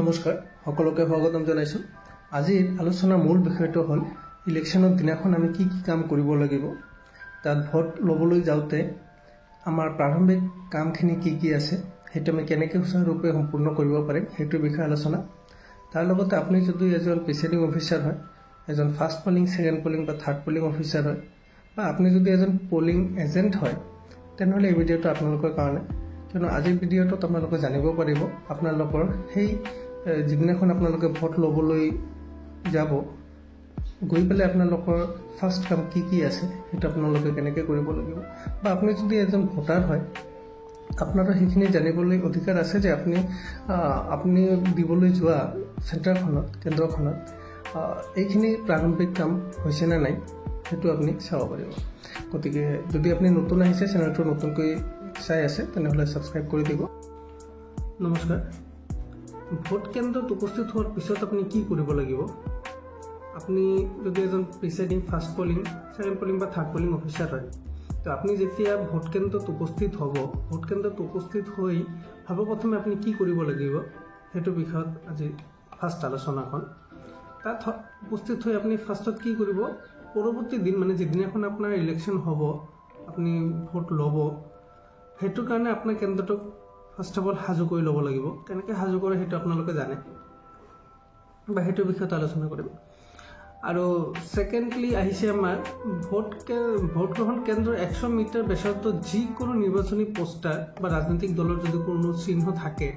নমস্কাৰ সকলোকে স্বাগতম জনাইছো। আজিৰ আলোচনাৰ মূল বিষয়টো হ'ল ইলেকশ্যনৰ দিনাখন আমি কি কি কাম কৰিব লাগিব, তাত ভোট ল'বলৈ যাওঁতে আমাৰ প্ৰাৰম্ভিক কামখিনি কি কি আছে, সেইটো আমি কেনেকৈ সুচাৰুৰূপে সম্পূৰ্ণ কৰিব পাৰিম সেইটোৰ বিষয়ে আলোচনা। তাৰ লগতে আপুনি যদি এজন প্ৰিচাইডিং অফিচাৰ হয়, এজন ফাৰ্ষ্ট পলিং, ছেকেণ্ড পলিং বা থাৰ্ড পলিং অফিচাৰ হয়, বা আপুনি যদি এজন পলিং এজেণ্ট হয়, তেনেহ'লে এই ভিডিঅ'টো আপোনালোকৰ কাৰণে। কিয়নো আজিৰ ভিডিঅ'টোত আপোনালোকে জানিব পাৰিব আপোনালোকৰ সেই যিদিনাখন আপোনালোকে ভোট ল'বলৈ যাব, গৈ পেলাই আপোনালোকৰ ফাৰ্ষ্ট কাম কি কি আছে সেইটো আপোনালোকে কেনেকৈ কৰিব লাগিব। বা আপুনি যদি এজন ভোটাৰ হয়, আপোনাৰো সেইখিনি জানিবলৈ অধিকাৰ আছে যে আপুনি দিবলৈ যোৱা চেণ্টাৰখনত, কেন্দ্ৰখনত এইখিনি প্ৰাৰম্ভিক কাম হৈছে নে নাই সেইটো আপুনি চাব পাৰিব। গতিকে যদি আপুনি নতুন আহিছে, চেনেলটো নতুনকৈ চাই আছে, তেনেহ'লে ছাবস্ক্ৰাইব কৰি দিব। নমস্কাৰ। ভোট কেন্দ্ৰত উপস্থিত হোৱাৰ পিছত আপুনি কি কৰিব লাগিব? আপুনি যদি এজন presiding first polling, second polling বা থাৰ্ড পলিং অফিচাৰ হয়, তো আপুনি যেতিয়া ভোট কেন্দ্ৰত উপস্থিত হ'ব, ভোট কেন্দ্ৰত উপস্থিত হৈ সৰ্বপ্ৰথমে আপুনি কি কৰিব লাগিব সেইটো বিষয়ত আজি ফাৰ্ষ্ট আলোচনাখন। তাত উপস্থিত হৈ আপুনি ফাৰ্ষ্টত কি কৰিব, পৰৱৰ্তী দিন মানে যিদিনাখন আপোনাৰ ইলেকশ্যন হ'ব, আপুনি ভোট ল'ব, সেইটোৰ কাৰণে আপোনাৰ কেন্দ্ৰটোক ফাৰ্ষ্ট অফ অল সাজু কৰি ল'ব লাগিব। কেনেকৈ সাজু কৰে সেইটো আপোনালোকে জানে, বা সেইটোৰ বিষয়ত আলোচনা কৰিম। আৰু ছেকেণ্ডলি আহিছে আমাৰ ভোট গ্ৰহণ কেন্দ্ৰৰ 100 মিটাৰ ব্যাসাৰ্ধ যিকোনো নিৰ্বাচনী পোষ্টাৰ বা ৰাজনৈতিক দলৰ যদি কোনো চিহ্ন থাকে,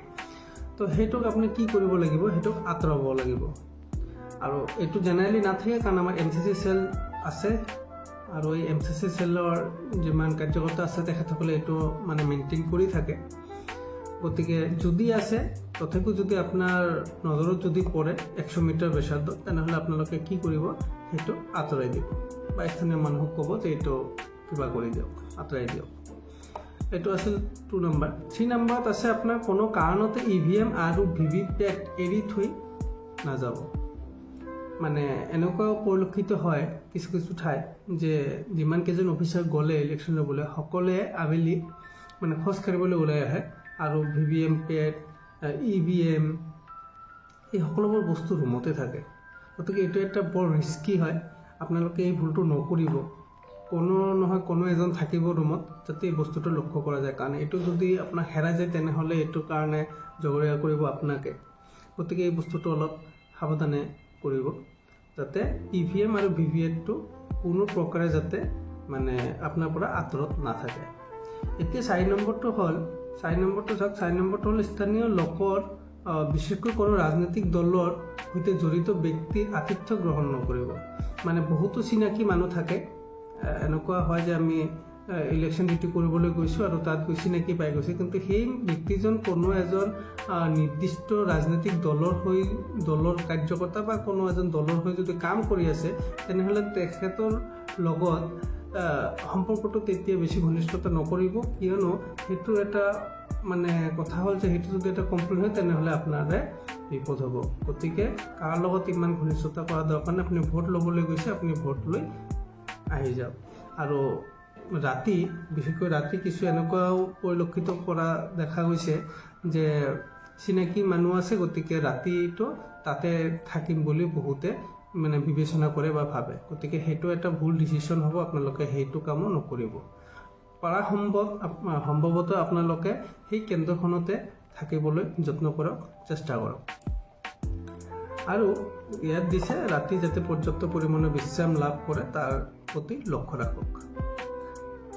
তো সেইটোক আপুনি কি কৰিব লাগিব, সেইটোক আঁতৰাব লাগিব। আৰু এইটো জেনেৰেলি নাথাকে, কাৰণ আমাৰ MCC চেল আছে, আৰু এই MCC চেলৰ যিমান কাৰ্যকৰ্তা আছে তেখেতসকলে এইটো মানে মেইনটেইন কৰি থাকে। গতিকে যদি আছে, তথাপিও যদি আপোনাৰ নজৰত যদি পৰে 100 মিটাৰ ব্যাসাৰ্ধ, তেনেহ'লে আপোনালোকে কি কৰিব, সেইটো আঁতৰাই দিব, বা স্থানীয় মানুহক ক'ব যে এইটো কিবা কৰি দিয়ক, আঁতৰাই দিয়ক। এইটো আছিল 2 নম্বৰ। 3 নম্বৰত আছে আপোনাৰ কোনো কাৰণতে EVM আৰু VVPAT এৰি থৈ নাযাব। মানে এনেকুৱাও পৰিলক্ষিত হয় কিছু কিছু ঠাইত যে যিমান কেইজন অফিচাৰ গ'লে ইলেকশ্যন ল'বলৈ, সকলোৱে আবেলি মানে খোজ কাঢ়িবলৈ ওলাই আহে, আৰু VVPAT, EVM এই সকলোবোৰ বস্তু ৰুমতে থাকে। গতিকে এইটো এটা বৰ ৰিস্কি হয়, আপোনালোকে এই ভুলটো নকৰিব। কোনো নহয় কোনো এজন থাকিব ৰুমত, যাতে এই বস্তুটো লক্ষ্য কৰা যায়, কাৰণ এইটো যদি আপোনাৰ হেৰাই যায় তেনেহ'লে এইটোৰ কাৰণে জগৰীয়া কৰিব আপোনাকে। গতিকে এই বস্তুটো অলপ সাৱধানে কৰিব, যাতে EVM আৰু VVPATটো কোনো প্ৰকাৰে যাতে মানে আপোনাৰ পৰা আঁতৰত নাথাকে। এতিয়া 4 নম্বৰটো হ'ল, 4 নম্বৰটো হ'ল স্থানীয় লোকৰ, বিশেষকৈ কোনো ৰাজনৈতিক দলৰ সৈতে জড়িত ব্যক্তিৰ আতিথ্য গ্ৰহণ নকৰিব। মানে বহুতো চিনাকি মানুহ থাকে, এনেকুৱা হয় যে আমি ইলেকশ্যন ডিউটি কৰিবলৈ গৈছোঁ আৰু তাত গৈ চিনাকি পাই গৈছে, কিন্তু সেই ব্যক্তিজন কোনো এজন নিৰ্দিষ্ট ৰাজনৈতিক দলৰ কাৰ্যকৰ্তা বা কোনো এজন দলৰ হৈ যদি কাম কৰি আছে, তেনেহ'লে তেখেতৰ লগত সম্পৰ্কটো তেতিয়া বেছি ঘনিষ্ঠতা নকৰিব। কিয়নো সেইটো এটা মানে কথা হ'ল যে সেইটো যদি এটা কমপ্লেইন হয়, তেনেহ'লে আপোনাৰে বিপদ হ'ব। গতিকে কাৰ লগত ইমান ঘনিষ্ঠতা কৰা দৰকাৰ নাই। আপুনি ভোট ল'বলৈ গৈছে, আপুনি ভোট লৈ আহি যাওক। আৰু ৰাতি, বিশেষকৈ ৰাতি কিছু এনেকুৱাও পৰিলক্ষিত কৰা দেখা গৈছে যে চিনাকি মানুহ আছে, গতিকে ৰাতিটো তাতে থাকিম বুলি বহুতে মানে বিবেচনা কৰে বা ভাবে। গতিকে সেইটো এটা ভুল ডিচিশ্যন হ'ব, আপোনালোকে সেইটো কামো নকৰিব। সম্ভৱতঃ আপোনালোকে সেই কেন্দ্ৰখনতে থাকিবলৈ যত্ন কৰক, চেষ্টা কৰক। আৰু ইয়াত দিছে ৰাতি যাতে পৰ্যাপ্ত পৰিমাণৰ বিশ্ৰাম লাভ কৰে তাৰ প্ৰতি লক্ষ্য ৰাখক।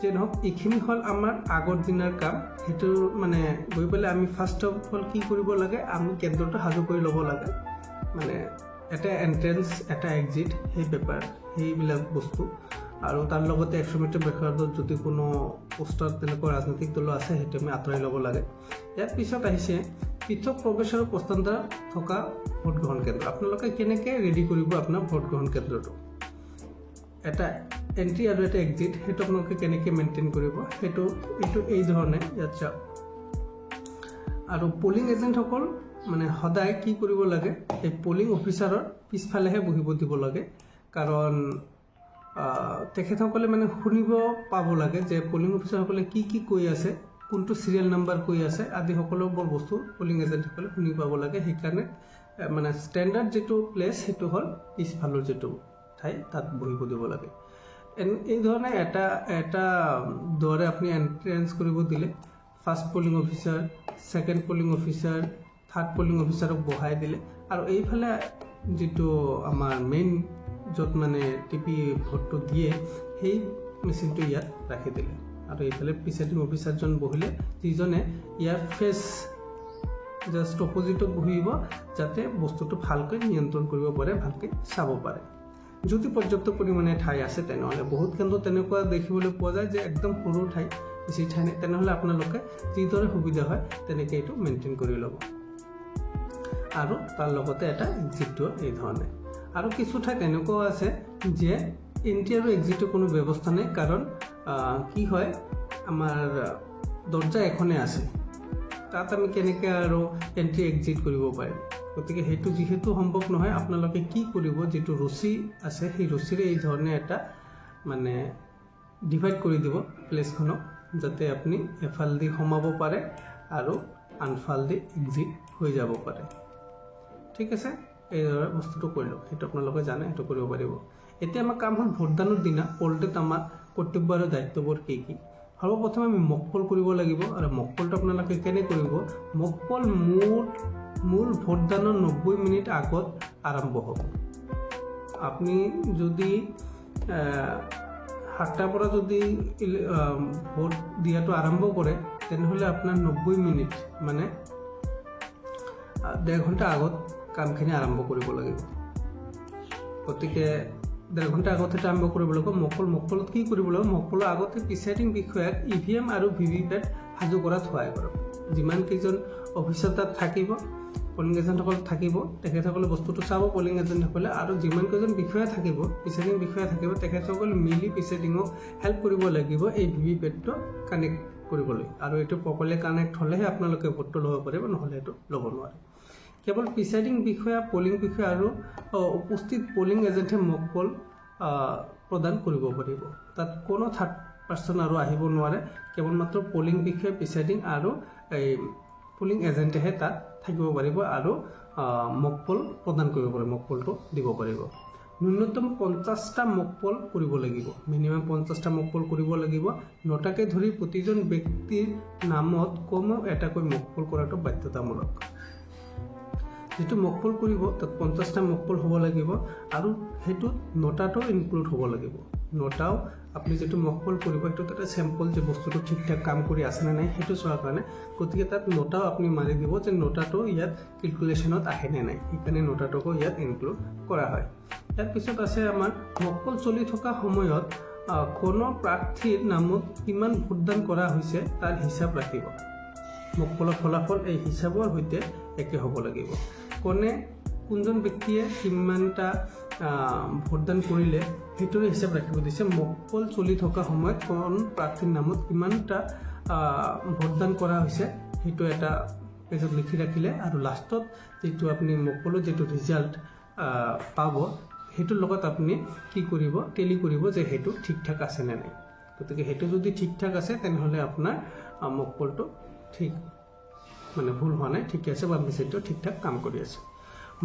যে নহওক, এইখিনি হ'ল আমাৰ আগৰ দিনৰ কাম। সেইটো মানে গৈ পেলাই আমি ফাৰ্ষ্ট অফ অল কি কৰিব লাগে, আমি কেন্দ্ৰটো সাজু কৰি ল'ব লাগে। মানে এটা এণ্ট্ৰেঞ্চ, এটা এক্সিট, সেই পেপাৰ, সেইবিলাক বস্তু, আৰু তাৰ লগতে 100 মিটাৰ ব্যাসাৰ্ধত যদি কোনো পোষ্টাৰ তেনেকুৱা ৰাজনৈতিক দল আছে, সেইটো আমি আঁতৰাই ল'ব লাগে। ইয়াৰ পিছত আহিছে পৃথক প্ৰৱেশ আৰু প্ৰস্থান থকা ভোট গ্ৰহণ কেন্দ্ৰ। আপোনালোকে কেনেকৈ ৰেডি কৰিব আপোনাৰ ভোট গ্ৰহণ কেন্দ্ৰটো, এটা এণ্ট্ৰি আৰু এটা এক্সিট, সেইটো আপোনালোকে কেনেকৈ মেইনটেইন কৰিব, এইটো এই ধৰণে ইয়াত চাওক। আৰু পলিং এজেণ্টসকল মানে সদায় কি কৰিব লাগে, এই পলিং অফিচাৰৰ পিছফালেহে বহিব দিব লাগে, কাৰণ তেখেতসকলে মানে শুনিব পাব লাগে যে পলিং অফিচাৰসকলে কি কৈ আছে কোনটো সিৰিয়েল নাম্বাৰ কৈ আছে আদি সকলোবোৰ বস্তু পোলিং এজেণ্টসকলে শুনি পাব লাগে। সেইকাৰণে মানে ষ্টেণ্ডাৰ্ড যিটো প্লেচ সেইটো হ'ল পিছফালৰ যিটো ঠাই তাত বহিব দিব লাগে। এই ধৰণে এটা দুৱাৰে আপুনি এণ্ট্ৰেঞ্চ কৰিব দিলে first polling officer, second polling officer, third polling অফিচাৰক বহাই দিলে আৰু এইফালে যিটো আমাৰ মেইন য'ত মানে টিপি ভোটটো দিয়ে সেই মেচিনটো ইয়াত ৰাখি দিলে আৰু এইফালে প্ৰিচাইডিং অফিচাৰজন বহিলে যিজনে ইয়াৰ ফেচ জাষ্ট অপজিটত বহিব যাতে বস্তুটো ভালকৈ নিয়ন্ত্ৰণ কৰিব পাৰে, ভালকৈ চাব পাৰে। যদি পৰ্যাপ্ত পৰিমাণে ঠাই আছে তেনেহ'লে বহুত কেন্দ্ৰ তেনেকুৱা দেখিবলৈ পোৱা যায় যে একদম সৰু ঠাই, বেছি ঠাই নাই, তেনেহ'লে আপোনালোকে যিদৰে সুবিধা হয় তেনেকৈ এইটো মেইনটেইন কৰি ল'ব আৰু তাৰ লগতে এটা এক্সিটটো এই ধৰণে। আৰু কিছু ঠাই তেনেকুৱাও আছে যে এণ্ট্ৰি আৰু এক্সিটৰ কোনো ব্যৱস্থা নাই, কাৰণ কি হয় আমাৰ দৰ্জা এখনে আছে, তাত আমি কেনেকৈ আৰু এণ্ট্ৰি এক্সিট কৰিব পাৰিম। গতিকে সেইটো যিহেতু সম্ভৱ নহয়, আপোনালোকে কি কৰিব, যিটো ৰছী আছে সেই ৰছীৰে এই ধৰণে এটা মানে ডিভাইড কৰি দিব প্লেচখনক, যাতে আপুনি এফালেদি সোমাব পাৰে আৰু আনফালেদি এক্সিট হৈ যাব পাৰে। ঠিক আছে, এইদৰে বস্তুটো কৰি লওক, সেইটো আপোনালোকে জানে, সেইটো কৰিব পাৰিব। এতিয়া আমাৰ কাম হ'ল ভোটদানৰ দিনা পলটোত আমাৰ কৰ্তব্য আৰু দায়িত্ববোৰ কি কি। সৰ্বপ্ৰথমে আমি মক পল কৰিব লাগিব আৰু মক পলটো আপোনালোকে কেনে কৰিব, মক পল মূল ভোটদানৰ 90 মিনিট আগত আৰম্ভ হ'ব। আপুনি যদি 7টাৰ পৰা যদি ভোট দিয়াটো আৰম্ভ কৰে তেনেহ'লে আপোনাৰ 90 মিনিট মানে 1.5 ঘণ্টা আগত কামখিনি আৰম্ভ কৰিব লাগিব। গতিকে 1.5 ঘণ্টা আগত এটা আৰম্ভ কৰিব লাগিব। মকপলত কি কৰিব লাগিব, মকপলৰ আগতে প্ৰিচাইডিং বিষয়াক EVM আৰু VVPAT সাজু কৰাত সহায় কৰক। যিমান কেইজন অফিচাৰ তাত থাকিব, পলিং এজেণ্টসকল থাকিব, তেখেতসকলে বস্তুটো চাব পলিং এজেণ্টসকলে, আৰু যিমান কেইজন বিষয়া থাকিব, প্ৰিচাইডিং বিষয়া থাকিব, তেখেতসকলে মিলি প্ৰিচাইডিঙক হেল্প কৰিব লাগিব এই VVPATটো কানেক্ট কৰিবলৈ। আৰু এইটো প্ৰপাৰলি কানেক্ট হ'লেহে আপোনালোকে ভোটটো ল'ব পাৰিব, নহ'লে এইটো ল'ব নোৱাৰে। কেৱল প্ৰিচাইডিং বিষয়া, পলিং বিষয়া আৰু উপস্থিত পলিং এজেণ্টে মক পল প্ৰদান কৰিব পাৰিব। তাত কোনো থাৰ্ড পাৰ্চন আৰু আহিব নোৱাৰে, কেৱল মাত্ৰ পলিং বিষয়া, প্ৰিচাইডিং আৰু এই পলিং এজেণ্টেহে তাত থাকিব পাৰিব আৰু মক পল প্ৰদান কৰিব পাৰিব, মক পলটো দিব পাৰিব। ন্যূনতম 50টা মক পল কৰিব লাগিব, মিনিমাম 50টা মক পল কৰিব লাগিব। 9টাকে ধৰি প্ৰতিজন ব্যক্তিৰ নামত কমেও এটাকৈ মক পল কৰাটো বাধ্যতামূলক। যিটো মক পল কৰিব তাত 50টা মক পল হ'ব লাগিব আৰু সেইটোত 9টাটো ইনক্লুড হ'ব লাগিব। 9টাও আপুনি যিটো মক পল কৰিব সেইটোত এটা চেম্পল যে বস্তুটো ঠিক ঠাক কাম কৰি আছেনে নাই সেইটো চোৱাৰ কাৰণে, গতিকে তাত 9টাও আপুনি মাৰি দিব যে 9টাটো ইয়াত কেলকুলেশ্যনত আহেনে নাই, সেইকাৰণে 9টাটোকো ইয়াত ইনক্লুড কৰা হয়। ইয়াৰ পিছত আছে আমাৰ মক পল চলি থকা সময়ত কোনো প্ৰাৰ্থীৰ নামত কিমান ভোটদান কৰা হৈছে তাৰ হিচাপ ৰাখিব। মক পলৰ ফলাফল এই হিচাপৰ সৈতে একে হ'ব লাগিব। কোনজন ব্যক্তিয়ে কিমানটা ভোটদান কৰিলে সেইটোৰে হিচাপ ৰাখিব দিছে। মক পল চলি থকা সময়ত কোন প্ৰাৰ্থীৰ নামত কিমানটা ভোটদান কৰা হৈছে সেইটো এটা পেজত লিখি ৰাখিলে, আৰু লাষ্টত যিটো আপুনি মক পলৰ যিটো ৰিজাল্ট পাব সেইটোৰ লগত আপুনি কি কৰিব, টেলি কৰিব যে সেইটো ঠিক ঠাক আছে নে নাই। গতিকে সেইটো যদি ঠিক ঠাক আছে তেনেহ'লে আপোনাৰ মক পলটো ঠিক মানে ভুল হোৱা নাই, ঠিকে আছে, বা মেচিনটো ঠিক ঠাক কাম কৰি আছে।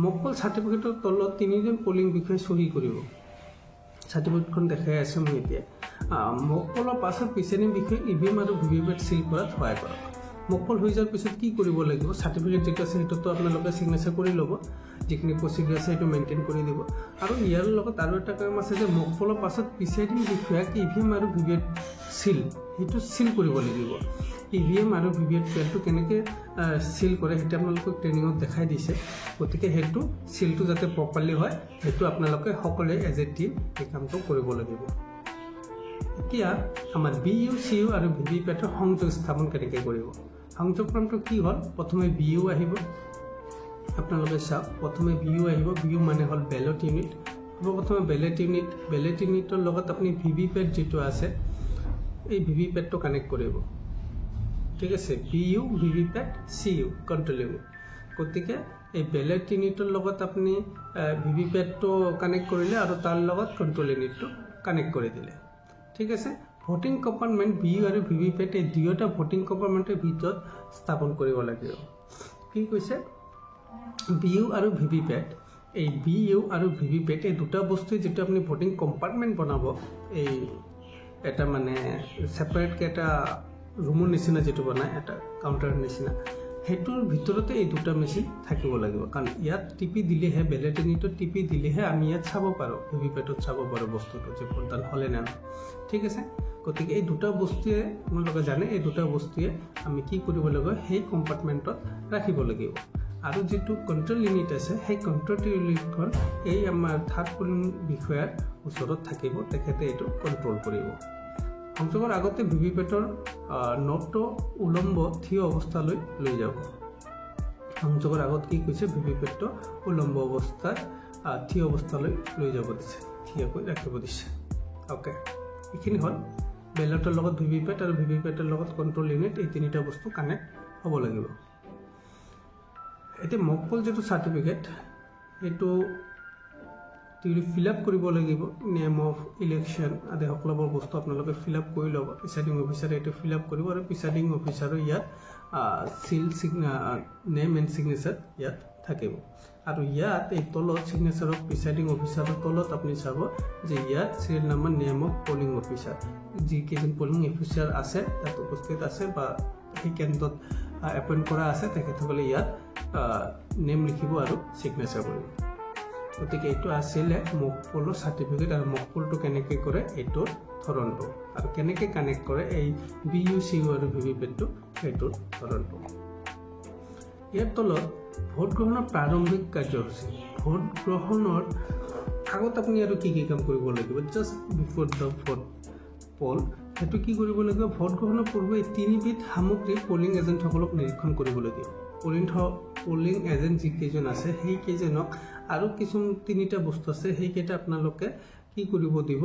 মক পল চাৰ্টিফিকেটৰ তলত 3জন পলিং বিষয়াই চহী কৰিব। চাৰ্টিফিকেটখন দেখাই আছে মই এতিয়া। মক পলৰ পাছত প্ৰিচাইডিং বিষয়াই EVM আৰু VVPAT চিল কৰাত সহায় কৰক। মক পল হৈ যোৱাৰ পিছত কি কৰিব লাগিব, চাৰ্টিফিকেট যিটো আছে সেইটোতো আপোনালোকে চিগনেচাৰ কৰি ল'ব, যিখিনি প্ৰচিডিউৰ আছে সেইটো মেইনটেইন কৰি দিব। আৰু ইয়াৰ লগত আৰু এটা কাম আছে যে মক পলৰ পাছত প্ৰিচাইডিং বিষয়াক EVM আৰু VVPAT সেইটো চিল কৰিব লাগিব। EVM আৰু VVPATটো কেনেকৈ চিল কৰে সেইটো আপোনালোকক ট্ৰেইনিঙত দেখাই দিছে, গতিকে সেইটো চিলটো যাতে প্ৰপাৰলি হয় সেইটো আপোনালোকে সকলোৱে এজ এ টিম এই কামটো কৰিব লাগিব। এতিয়া আমাৰ BU, CU আৰু VVPATৰ সংযোগ স্থাপন কেনেকৈ কৰিব। সংযোগ ক্ৰমটো কি হ'ল, প্ৰথমে BU আহিব, আপোনালোকে চাওক, প্ৰথমে BU আহিব। BU মানে হ'ল বেলট ইউনিট। প্ৰথমে বেলেট ইউনিটৰ লগত আপুনি VVPAT যিটো আছে এই VVPATটো কানেক্ট কৰিব। ঠিক আছে, BU, VVPAT, CU control unit. গতিকে এই বেলেট ইউনিটৰ লগত আপুনি VVPATটো কানেক্ট কৰিলে আৰু তাৰ লগত কণ্ট্ৰল ইউনিটটো কানেক্ট কৰি দিলে। ঠিক আছে, ভোটিং কম্পাৰ্টমেণ্ট VU আৰু VVPAT এই দুয়োটা ভোটিং কম্পাৰ্টমেণ্টৰ ভিতৰত স্থাপন কৰিব লাগিব। কি কৈছে VU আৰু VVPAT এই VU আৰু VVPAT এই দুটা বস্তু যেটো আপুনি ভোটিং কম্পাৰ্টমেণ্ট বনাব এই এটা মানে সেপাৰেটকৈ এটা ৰুমৰ নিচিনা যেটো বনায় এটা কাউণ্টাৰৰ নিচিনা হেতুৰ ভিতৰতে এই দুটা মেচিন থাকিব লাগিব কাৰণ ইয়াত টিপি দিলেহে বেলেট ইউনিটত টিপি দিলেহে আমি ইয়াত চাব পাৰো ভিভিপেটত চাব পাৰো বস্তুটো যে ভোটদান হলে না ঠিক আছে গতিকে এই দুটা বস্তুৱে আপোনালোকে জানে এই দুটা বস্তুৱে আমি কি কৰিব লাগিব সেই কম্পাৰ্টমেণ্টত ৰাখিব লাগিব আৰু যেটো কন্ট্ৰোল ইউনিট আছে সেই কন্ট্ৰোল ইউনিটখন এই আমাৰ থাৰ্ড পোলিং বিষয়াৰ ওচৰত থাকিব তেখেতে এইটো কন্ট্ৰোল কৰিব সংযোগৰ আগতে ভিভিপেটৰ নটটো উলম্ব থিয় অৱস্থালৈ লৈ যাব সংযোগৰ আগত কি কৈছে ভিভিপেটটো উলম্ব অৱস্থাত থিয় অৱস্থালৈ লৈ যাব দিছে থিয়কৈ ৰাখিব দিছে ওকে এইখিনি হ'ল বেলটৰ লগত ভিভিপেট আৰু ভিভিপেটৰ লগত কন্ট্ৰোল ইউনিট এই তিনিটা বস্তু কানেক্ট হ'ব লাগিব এতিয়া মকপল যেটো সাৰ্টিফিকেট এটো টিলি ফিল আপ কৰিব লাগিব নেম অফ ইলেকশন আদি সকলোবোৰ বস্তু আপোনালোকে ফিল আপ কৰি ল'ব প্ৰিসাইডিং অফিচাৰে এটো ফিল আপ কৰিব আৰু প্ৰিসাইডিং অফিচাৰৰ ইয়াত সিল নেম এণ্ড সিগনেচাৰ ইয়াত থাকিব আৰু ইয়াত এই তলত সিগনেচাৰ অফ প্ৰিসাইডিং অফিচাৰৰ তলত আপুনি চাব যে ইয়াত serial number name of polling officer যি কেজন পোলিং অফিচাৰ আছে তাত উপস্থিত আছে বা সেই কেন্দ্ৰত এপইণ্ট কৰা আছে তেখেতসকলে ইয়াত নেম লিখিব আৰু সিগনেচাৰ কৰিব গতিকে এইটো আছিলে মকপলৰ সাৰ্টিফিকেট আৰু মকপলটো কেনেকৈ কৰে এইটো ধৰণটো আৰু কেনেকৈ কানেক্ট কৰে এই VUCU আৰু ভিভিপেটটো এইটোৰ ধৰণটো ইয়াৰ তলত ভোট গ্ৰহণৰ প্ৰাৰম্ভিক কাৰ্যসূচী ভোট গ্ৰহণৰ আগত আপুনি আৰু কি কাম কৰিব লাগিব জাষ্ট বিফোৰ দ্য ভোট পল সেইটো কি কৰিব লাগিব ভোট গ্ৰহণৰ পূৰ্বে তিনিবিধ সামগ্ৰী পোলিং এজেণ্টসকলক নিৰীক্ষণ কৰিব লাগিব পোলিং এজেণ্ট যিকেইজন আছে সেই কেইজনক আৰু কিছু তিনিটা বস্তু আছে সেইকেইটা আপোনালোকে কি কৰিব দিব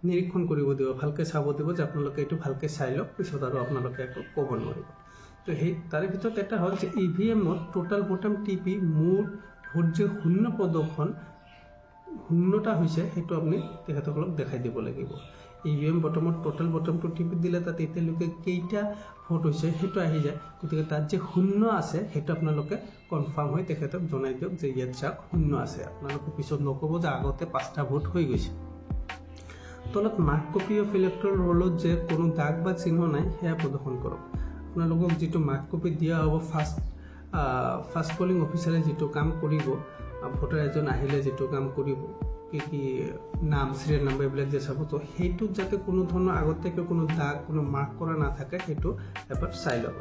নিৰীক্ষণ কৰিব দিব ভালকে চাব দিব যে আপোনালোকে এইটো ভালকে চাই লওক পিছত আৰু আপোনালোকে একো ক'ব নোৱাৰিব তো সেই তাৰে ভিতৰত এটা হ'ল যে ইভিএমত টোটাল বটম টিপি মুঠ ভোট যে শূন্য প্ৰদৰ্শন শূন্যতা হৈছে সেইটো আপুনি তেখেতসকলক দেখাই দিব লাগিব ইভিএম বটমত টোটাল বটমটো টিপি দিলে তাত এতিয়ালৈকে কেইটা ভোট হৈছে সেইটো আহি যায় গতিকে তাত যে শূন্য আছে সেইটো আপোনালোকে কনফাৰ্ম হৈ তেখেতক জনাই দিয়ক যে ইয়াত চাওক শূন্য আছে আপোনালোকে পিছত নক'ব যে আগতে 5টা ভোট হৈ গৈছে তলত মাৰ্ক কপি অফ ইলেক্ট্ৰল ৰোলত যে কোনো দাগ বা চিহ্ন নাই সেয়া প্ৰদৰ্শন কৰক আপোনালোকক যেটো মাৰ্ক কপি দিয়া হ'ব ফাৰ্ষ্ট পোলিং অফিচাৰে যেটো কাম কৰিব ভোটাৰ এজন আহিলে যেটো কাম কৰিব কি নাম সিৰিয়েল নাম্বাৰ এইবিলাক যে চাব তো সেইটোত যাতে কোনো ধৰণৰ আগতে কোনো দাগ কোনো মাৰ্ক কৰা নাথাকে সেইটো এবাৰ চাই ল'ব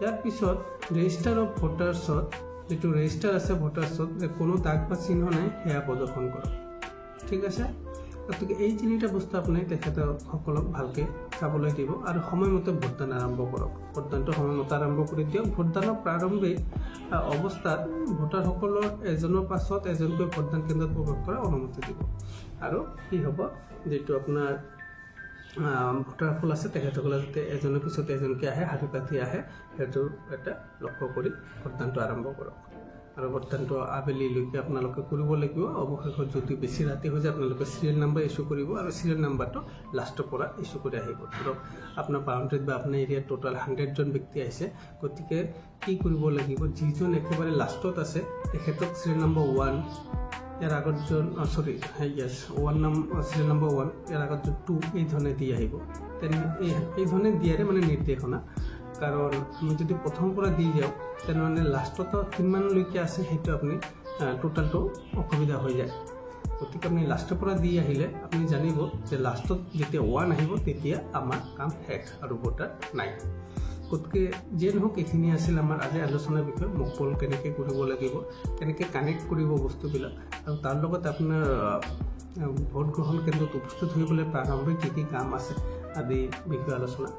ইয়াৰ পিছত ৰেজিষ্টাৰ অফ ভোটাৰ্ছত যেটো ৰেজিষ্টাৰ আছে ভোটাৰ্ছত যে কোনো দাগ বা চিহ্ন নাই সেয়া প্ৰদৰ্শন কৰক ঠিক আছে গতিকে এই তিনিটা বস্তু আপুনি তেখেতসকলক ভালকৈ চাবলৈ দিব আৰু সময়মতে ভোটদান আৰম্ভ কৰক ভোটদানটো সময়মতে আৰম্ভ কৰি দিয়ক ভোটদানৰ প্ৰাৰম্ভিক অৱস্থাত ভোটাৰসকলৰ এজনৰ পাছত এজনকৈ ভোটদান কেন্দ্ৰত প্ৰৱেশ কৰাৰ অনুমতি দিব আৰু কি হ'ব যেটো আপোনাৰ ভোটাৰসকল আছে তেখেতসকলে যাতে এজনৰ পিছত এজনকৈ আহে হাতু কাঠি আহে সেইটো এটা লক্ষ্য কৰি ভোটদানটো আৰম্ভ কৰক আৰু ভোটদানটো আবেলিলৈকে আপোনালোকে কৰিব লাগিব অৱশেষত যদি বেছি ৰাতি হৈ যায় আপোনালোকে সিৰিয়েল নাম্বাৰ ইস্যু কৰিব আৰু সিৰিয়েল নাম্বাৰটো লাষ্টৰ পৰা ইস্যু কৰি আহিব ধৰক আপোনাৰ বাউণ্ডাৰীত বা আপোনাৰ এৰিয়াত টোটাল 100জন ব্যক্তি আহিছে গতিকে কি কৰিব লাগিব যিজন একেবাৰে লাষ্টত আছে তেখেতক সিৰিয়েল নাম্বাৰ 1 ইয়াৰ আগত জন সৰি ইয়েছ 1 নম্বৰ সিৰিয়েল নম্বৰ 1 ইয়াৰ আগত 2 এই ধৰণে দি আহিব তেনে এই ধৰণে দিয়াৰে মানে নিৰ্দেশনা কাৰণ আমি যদি প্ৰথম পৰা দি যাওঁ তেনেহ'লে লাষ্টত কিমানলৈকে আছে সেইটো আপুনি টোটালটো অসুবিধা হৈ যায় গতিকে আপুনি লাষ্টৰ পৰা দি আহিলে আপুনি জানিব যে লাষ্টত যেতিয়া 1 আহিব তেতিয়া আমাৰ কাম শেষ আৰু ভোটাৰ নাই গতিকে যে নহওক এইখিনি আছিল আমাৰ আজি আলোচনাৰ বিষয় মকপল কেনেকৈ কৰিব লাগিব কেনেকৈ কানেক্ট কৰিব বস্তুবিলাক আৰু তাৰ লগত আপোনাৰ ভোট গ্ৰহণ কেন্দ্ৰত উপস্থিত হৈ প্ৰাৰম্ভিক কি কাম আছে আদি বিষয়ে আলোচনা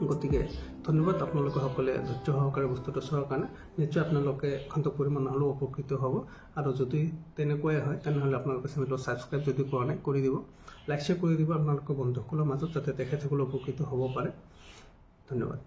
গতিকে ধন্যবাদ আপোনালোকে সকলে ধৈৰ্য সহকাৰে বস্তুটো চোৱাৰ কাৰণে নিশ্চয় আপোনালোকে ক্ষন্তেক পৰিমাণ হ'লেও উপকৃত হ'ব আৰু যদি তেনেকুৱাই হয় তেনেহ'লে আপোনালোকে চেনেলটো ছাবস্ক্ৰাইব যদি কৰা নাই কৰি দিব লাইক শ্বেয়াৰ কৰি দিব আপোনালোকৰ বন্ধুসকলৰ মাজত যাতে তেখেতসকলে উপকৃত হ'ব পাৰে ধন্যবাদ